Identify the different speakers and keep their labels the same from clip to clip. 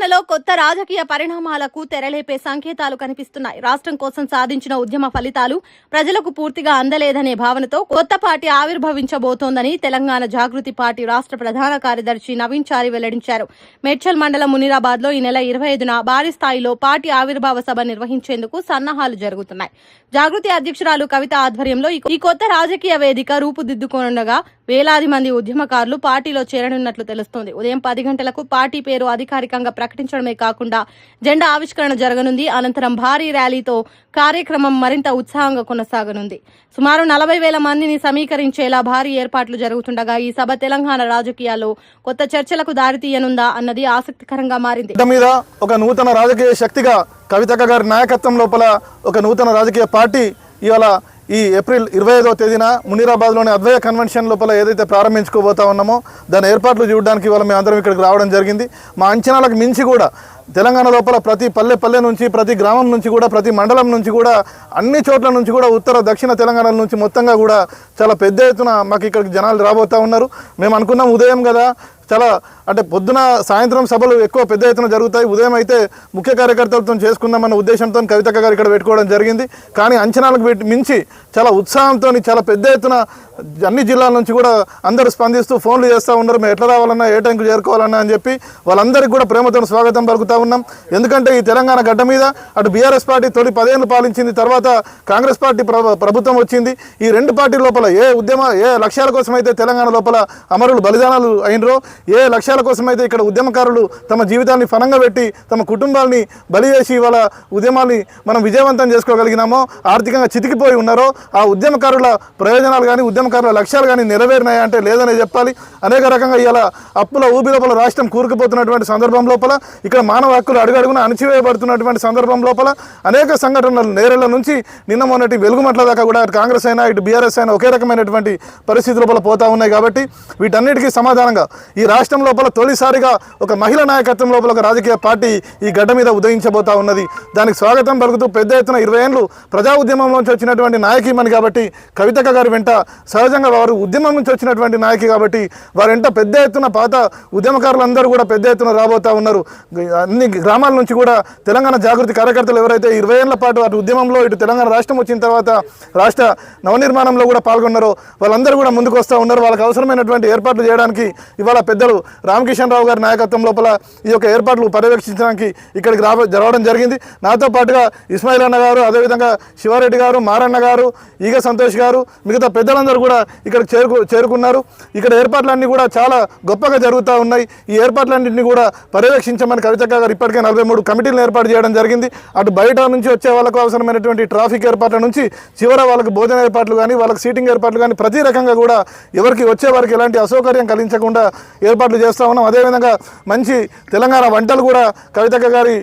Speaker 1: తెలంగాణలో కొత్త రాజకీయ పరిణామాలకు తెరలేపే సంకేతాలు కనిపిస్తున్నాయి. రాష్ట్రం కోసం సాధించిన ఉద్యమ ఫలితాలు ప్రజలకు పూర్తిగా అందలేదనే భావనతో కొత్త పార్టీ ఆవిర్భవించబోతోందని తెలంగాణ జాగృతి పార్టీ రాష్ట్ర ప్రధాన కార్యదర్శి నవీన్ చారి వెల్లడించారు. మేడ్చల్ మండలం మునీరాబాద్ లో ఈ నెల 25న భారీ స్థాయిలో పార్టీ ఆవిర్భావ సభ నిర్వహించేందుకు సన్నాహాలు జరుగుతున్నాయి. జాగృతి అధ్యక్షురాలు కవిత ఆధ్వర్యంలో ఈ కొత్త రాజకీయ వేదిక రూపుదిద్దుకోనుండగా వేలాది మంది ఉద్యమకారులు పార్టీలో చేరనున్నట్లు తెలుస్తోంది. ఉదయం 10 గంటలకు పార్టీ పేరు అధికారికంగా ప్రకటించడమే కాకుండా జెండా ఆవిష్కరణ జరగనుంది. అనంతరం భారీ ర్యాలీతో కార్యక్రమం మరింత ఉత్సాహంగా కొనసాగనుంది. సుమారు 40,000 మందిని సమీకరించేలా భారీ ఏర్పాట్లు జరుగుతుండగా ఈ సభ తెలంగాణ రాజకీయాల్లో కొత్త చర్చలకు దారితీయనుందా అన్నది ఆసక్తికరంగా మారింది.
Speaker 2: ఒక నూతన రాజకీయ శక్తిగా కవితక్క గారి నాయకత్వం లోపల ఒక నూతన రాజకీయ పార్టీ ఇవాళ ఈ ఏప్రిల్ 25వ తేదీన మునీరాబాద్లోని అద్వైత కన్వెన్షన్ లోపల ఏదైతే ప్రారంభించుకోబోతా ఉన్నామో దాని ఏర్పాట్లు చూడడానికి ఇవాళ మేము అందరం ఇక్కడికి రావడం జరిగింది. మా అంచనాలకు మించి కూడా తెలంగాణ లోపల ప్రతి పల్లె నుంచి ప్రతి గ్రామం నుంచి కూడా ప్రతి మండలం నుంచి కూడా అన్ని చోట్ల నుంచి కూడా ఉత్తర దక్షిణ తెలంగాణ నుంచి మొత్తంగా కూడా చాలా పెద్ద ఎత్తున మాకు ఇక్కడికి జనాలు రాబోతూ ఉన్నారు. మేము అనుకున్నాం ఉదయం కదా చాలా అంటే పొద్దున సాయంత్రం సభలు ఎక్కువ పెద్ద ఎత్తున జరుగుతాయి, ఉదయం అయితే ముఖ్య కార్యకర్తలతో చేసుకుందామన్న ఉద్దేశంతో కవితక్క గారు ఇక్కడ పెట్టుకోవడం జరిగింది. కానీ అంచనాలకు మించి చాలా ఉత్సాహంతో చాలా పెద్ద ఎత్తున అన్ని జిల్లాల నుంచి కూడా అందరూ స్పందిస్తూ ఫోన్లు చేస్తూ ఉన్నారు. మేము ఎట్లా రావాలన్నా ఏ టైంకి చేరుకోవాలన్నా అని చెప్పి వాళ్ళందరికీ కూడా ప్రేమతో స్వాగతం పలుకుతూ ఉన్నాం. ఎందుకంటే ఈ తెలంగాణ గడ్డ మీద అటు బీఆర్ఎస్ పార్టీ తొలి 10 ఏళ్ళు పాలించింది, తర్వాత కాంగ్రెస్ పార్టీ ప్రభుత్వం వచ్చింది. ఈ రెండు పార్టీల లోపల ఏ లక్ష్యాల కోసం అయితే తెలంగాణ లోపల అమరులు బలిదానాలు అయినరో, ఏ లక్ష్యాల కోసం అయితే ఇక్కడ ఉద్యమకారులు తమ జీవితాన్ని ఫలంగా పెట్టి తమ కుటుంబాలని బలి చేసి వాళ్ళ ఉద్యమాన్ని మనం విజయవంతం చేసుకోగలిగినామో, ఆర్థికంగా చితికిపోయి ఉన్నారో ఆ ఉద్యమకారుల ప్రయోజనాలు కానీ ఉద్యమకారుల లక్ష్యాలు కానీ నెరవేరినాయా అంటే లేదనే చెప్పాలి. అనేక రకంగా ఇలా అప్పుల ఊబి లోపల రాష్ట్రం కూరుకుపోతున్నటువంటి సందర్భం లోపల ఇక్కడ మానవ హక్కులు అడుగడుగున అణచివేయబడుతున్నటువంటి సందర్భం లోపల అనేక సంఘటనలు నేరేళ్ల నుంచి నిన్న మొన్నటి వెలుగుమట్ల దాకా కూడా కాంగ్రెస్ అయినా ఇటు బీఆర్ఎస్ అయినా ఒకే రకమైనటువంటి పరిస్థితి లోపల పోతా ఉన్నాయి. కాబట్టి వీటన్నిటికీ సమాధానంగా ఈ రాష్ట్రం లోపల తొలిసారిగా ఒక మహిళా నాయకత్వం లోపల ఒక రాజకీయ పార్టీ ఈ గడ్డ మీద ఉదయించబోతా ఉన్నది. దానికి స్వాగతం పలుకుతూ పెద్ద ఎత్తున 20 ఏళ్ళు ప్రజా ఉద్యమంలోంచి వచ్చినటువంటి నాయకీమణి కాబట్టి కవితక్క గారి వెంట సహజంగా వారు ఉద్యమం నుంచి వచ్చినటువంటి నాయకి కాబట్టి వారి వెంట పెద్ద ఎత్తున పాత ఉద్యమకారులందరూ కూడా పెద్ద ఎత్తున రాబోతా ఉన్నారు. అన్ని గ్రామాల నుంచి కూడా తెలంగాణ జాగృతి కార్యకర్తలు ఎవరైతే 20 ఏళ్ల పాటు అటు ఉద్యమంలో ఇటు తెలంగాణ రాష్ట్రం వచ్చిన తర్వాత రాష్ట్ర నవనిర్మాణంలో కూడా పాల్గొన్నారో వాళ్ళందరూ కూడా ముందుకు వస్తూ ఉన్నారు. వాళ్ళకి అవసరమైనటువంటి ఏర్పాట్లు చేయడానికి ఇవాళ పెద్దలు రామకిషన్ రావు గారి నాయకత్వం లోపల ఈ యొక్క ఏర్పాట్లు పర్యవేక్షించడానికి ఇక్కడికి రావడం జరిగింది. నాతో పాటుగా ఇస్మాయిల్ అన్న గారు, అదేవిధంగా శివారెడ్డి గారు, మారన్న గారు, ఈగ సంతోష్ గారు, మిగతా పెద్దలందరూ కూడా ఇక్కడికి చేరుకున్నారు. ఇక్కడ ఏర్పాట్లన్నీ కూడా చాలా గొప్పగా జరుగుతూ ఉన్నాయి. ఈ ఏర్పాట్లన్నింటినీ కూడా పర్యవేక్షించమని కవితక్క గారు ఇప్పటికే 43 కమిటీలను ఏర్పాటు చేయడం జరిగింది. అటు బయట నుంచి వచ్చే వాళ్ళకు అవసరమైనటువంటి ట్రాఫిక్ ఏర్పాట్ల నుంచి చివర వాళ్ళకి భోజన ఏర్పాట్లు కానీ వాళ్ళకి సీటింగ్ ఏర్పాట్లు కానీ ప్రతి రకంగా కూడా ఎవరికి వచ్చే వారికి ఎలాంటి అసౌకర్యం కలిగించకుండా ఏర్పాట్లు చేస్తూ ఉన్నాం. అదేవిధంగా మంచి తెలంగాణ వంటలు కూడా కవితక్క గారి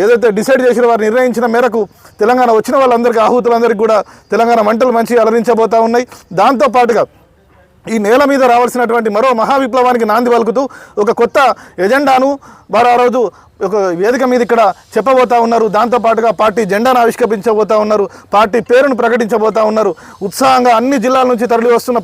Speaker 2: ఏదైతే డిసైడ్ చేసిన వారు నిర్ణయించిన మేరకు తెలంగాణ వచ్చిన వాళ్ళందరికీ ఆహుతులందరికీ కూడా తెలంగాణ వంటలు మంచి అలరించబోతూ ఉన్నాయి. దాంతోపాటుగా ఈ నేల మీద రావాల్సినటువంటి మరో మహావిప్లవానికి నాంది పలుకుతూ ఒక కొత్త ఎజెండాను వారు ఆ రోజు ఒక వేదిక మీద ఇక్కడ చెప్పబోతా ఉన్నారు. దాంతోపాటుగా పార్టీ జెండాను ఆవిష్కరించబోతా ఉన్నారు, పార్టీ పేరును ప్రకటించబోతా ఉన్నారు. ఉత్సాహంగా అన్ని జిల్లాల నుంచి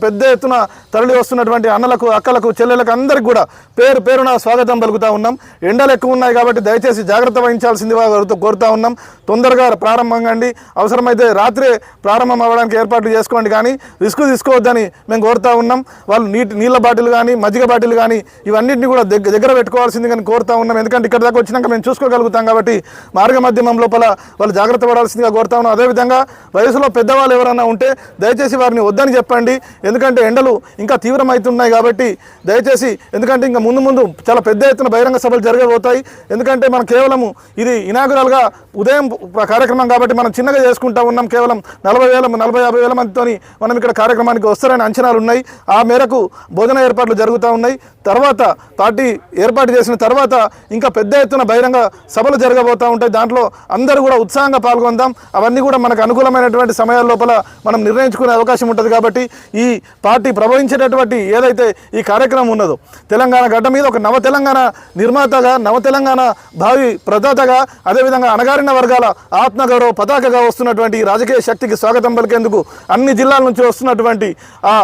Speaker 2: పెద్ద ఎత్తున తరలి వస్తున్నటువంటి అన్నలకు, అక్కలకు, చెల్లెలకు అందరికి కూడా పేరున స్వాగతం పలుకుతా ఉన్నాం. ఎండలు ఎక్కువ ఉన్నాయి కాబట్టి దయచేసి జాగ్రత్త వహించాల్సింది వారితో కోరుతా ఉన్నాం. తొందరగా ప్రారంభం కండి, అవసరమైతే రాత్రే ప్రారంభం అవ్వడానికి ఏర్పాట్లు చేసుకోండి, కానీ రిస్క్ తీసుకోవద్దని మేము కోరుతా ఉన్నాం. వాళ్ళు నీళ్ళ బాటిల్ కానీ మజ్జిగ బాటిల్ కానీ ఇవన్నింటినీ కూడా దగ్గర పెట్టుకోవాల్సింది కానీ కోరుతా ఉన్నాం. ఎందుకంటే ఇక్కడ దాకా వచ్చినాక మేము చూసుకోగలుగుతాం కాబట్టి మార్గ మధ్యమం లోపల వాళ్ళు జాగ్రత్త పడాల్సిందిగా కోరుతా ఉన్నాం. అదేవిధంగా వయసులో పెద్దవాళ్ళు ఎవరైనా ఉంటే దయచేసి వారిని వద్దని చెప్పండి. ఎందుకంటే ఎండలు ఇంకా తీవ్రమవుతున్నాయి కాబట్టి దయచేసి, ఎందుకంటే ఇంకా ముందు చాలా పెద్ద ఎత్తున బహిరంగ సభలు జరగబోతాయి. ఎందుకంటే మనం కేవలము ఇది ఇనాగురల్గా ఉదయం కార్యక్రమం కాబట్టి మనం చిన్నగా చేసుకుంటా ఉన్నాం. కేవలం 40,000-50,000 మందితో మనం ఇక్కడ కార్యక్రమానికి వస్తారని అంచనాలు ఉన్నాయి. ఆ మేరకు భోజన ఏర్పాట్లు జరుగుతూ ఉన్నాయి. తర్వాత పార్టీ ఏర్పాటు చేసిన తర్వాత ఇంకా పెద్ద ఎత్తున బహిరంగ సభలు జరగబోతూ ఉంటాయి. దాంట్లో అందరూ కూడా ఉత్సాహంగా పాల్గొందాం. అవన్నీ కూడా మనకు అనుకూలమైనటువంటి సమయాల లోపల మనం నిర్ణయించుకునే అవకాశం ఉంటుంది. కాబట్టి ఈ పార్టీ ప్రభవించేటటువంటి ఏదైతే ఈ కార్యక్రమం ఉన్నదో తెలంగాణ గడ్డ మీద ఒక నవ తెలంగాణ నిర్మాతగా, నవ తెలంగాణ భావి ప్రదాతగా, అదేవిధంగా అణగారిన వర్గాల ఆత్మగౌరవ పతాకగా వస్తున్నటువంటి రాజకీయ శక్తికి స్వాగతం పలికేందుకు అన్ని జిల్లాల నుంచి వస్తున్నటువంటి ఆ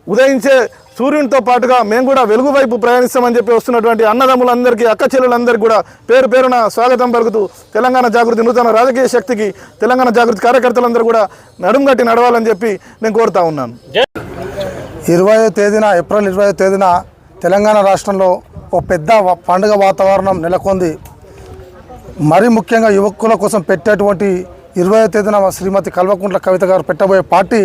Speaker 2: ఉదయించే సూర్యునితో పాటుగా మేము కూడా వెలుగు వైపు ప్రయాణిస్తామని చెప్పి వస్తున్నటువంటి అన్నదమ్ములందరికీ అక్క చెల్లెలందరికీ కూడా పేరు పేరున స్వాగతం పలుకుతూ తెలంగాణ జాగృతి నూతన రాజకీయ శక్తికి తెలంగాణ జాగృతి కార్యకర్తలందరూ కూడా నడుం కట్టి నడవాలని చెప్పి నేను కోరుతా ఉన్నాను.
Speaker 3: 20వ తేదీన ఏప్రిల్ 20వ తేదీన తెలంగాణ రాష్ట్రంలో ఒక పెద్ద పండుగ వాతావరణం నెలకొంది. మరీ ముఖ్యంగా యువకుల కోసం పెట్టేటువంటి 20వ తేదీన శ్రీమతి కల్వకుంట్ల కవిత గారు పెట్టబోయే పార్టీ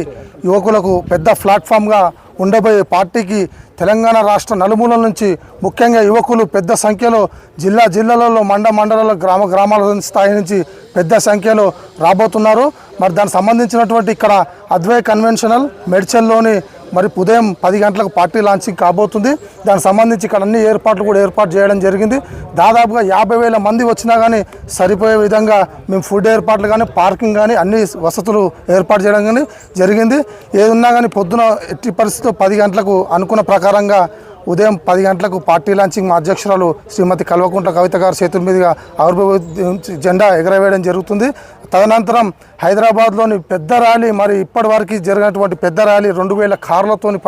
Speaker 3: యువకులకు పెద్ద ప్లాట్ఫామ్గా ఉండబోయే పార్టీకి తెలంగాణ రాష్ట్ర నలుమూలల నుంచి ముఖ్యంగా యువకులు పెద్ద సంఖ్యలో జిల్లాలలో మండలాల గ్రామాల స్థాయి నుంచి పెద్ద సంఖ్యలో రాబోతున్నారు. మరి దానికి సంబంధించినటువంటి ఇక్కడ అద్వై కన్వెన్షనల్ మెడ్చల్లోని మరి ఉదయం 10 గంటలకు పార్టీ లాంచింగ్ కాబోతుంది. దానికి సంబంధించి ఇక్కడ అన్ని ఏర్పాట్లు కూడా ఏర్పాటు చేయడం జరిగింది. దాదాపుగా 50,000 మంది వచ్చినా కానీ సరిపోయే విధంగా మేము ఫుడ్ ఏర్పాట్లు కానీ పార్కింగ్ కానీ అన్ని వసతులు ఏర్పాటు చేయడం కానీ జరిగింది. ఏదున్నా కానీ పొద్దున ఎట్టి పరిస్థితుల్లో 10 గంటలకు అనుకున్న ప్రకారంగా ఉదయం 10 గంటలకు పార్టీ లాంచింగ్ మా అధ్యక్షురాలు శ్రీమతి కల్వకుంట్ల కవిత గారి చేతుల మీదుగా ఆవిర్భావ జెండా ఎగరవేయడం జరుగుతుంది. తదనంతరం హైదరాబాద్లోని పెద్ద ర్యాలీ, మరి ఇప్పటి వరకు జరిగినటువంటి పెద్ద ర్యాలీ 2,000 కార్లతోని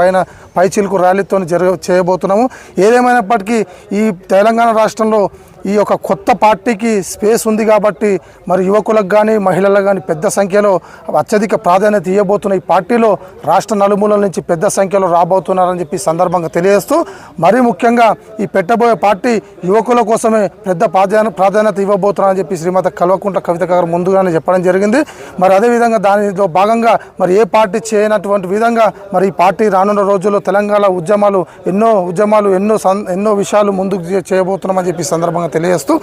Speaker 3: పైచిలుకు ర్యాలీతో చేయబోతున్నాము. ఏదేమైనప్పటికీ ఈ తెలంగాణ రాష్ట్రంలో ఈ యొక్క కొత్త పార్టీకి స్పేస్ ఉంది కాబట్టి మరి యువకులకు కానీ మహిళలకు కానీ పెద్ద సంఖ్యలో అత్యధిక ప్రాధాన్యత ఇవ్వబోతున్న ఈ పార్టీలో రాష్ట్ర నలుమూలల నుంచి పెద్ద సంఖ్యలో రాబోతున్నారని చెప్పి సందర్భంగా తెలియజేస్తూ, మరీ ముఖ్యంగా ఈ పెట్టబోయే పార్టీ యువకుల కోసమే పెద్ద ప్రాధాన్యత ఇవ్వబోతున్నారని చెప్పి శ్రీమతి కల్వకుంట్ల కవిత గారు ముందుగానే చెప్పడం జరిగింది. మరి అదేవిధంగా దానిలో భాగంగా మరి ఏ పార్టీ చేయనటువంటి విధంగా మరి ఈ పార్టీ రానున్న రోజుల్లో తెలంగాణ ఎన్నో విషయాలు ముందుకు చేయబోతున్నామని చెప్పి సందర్భంగా తెలియజేస్తూ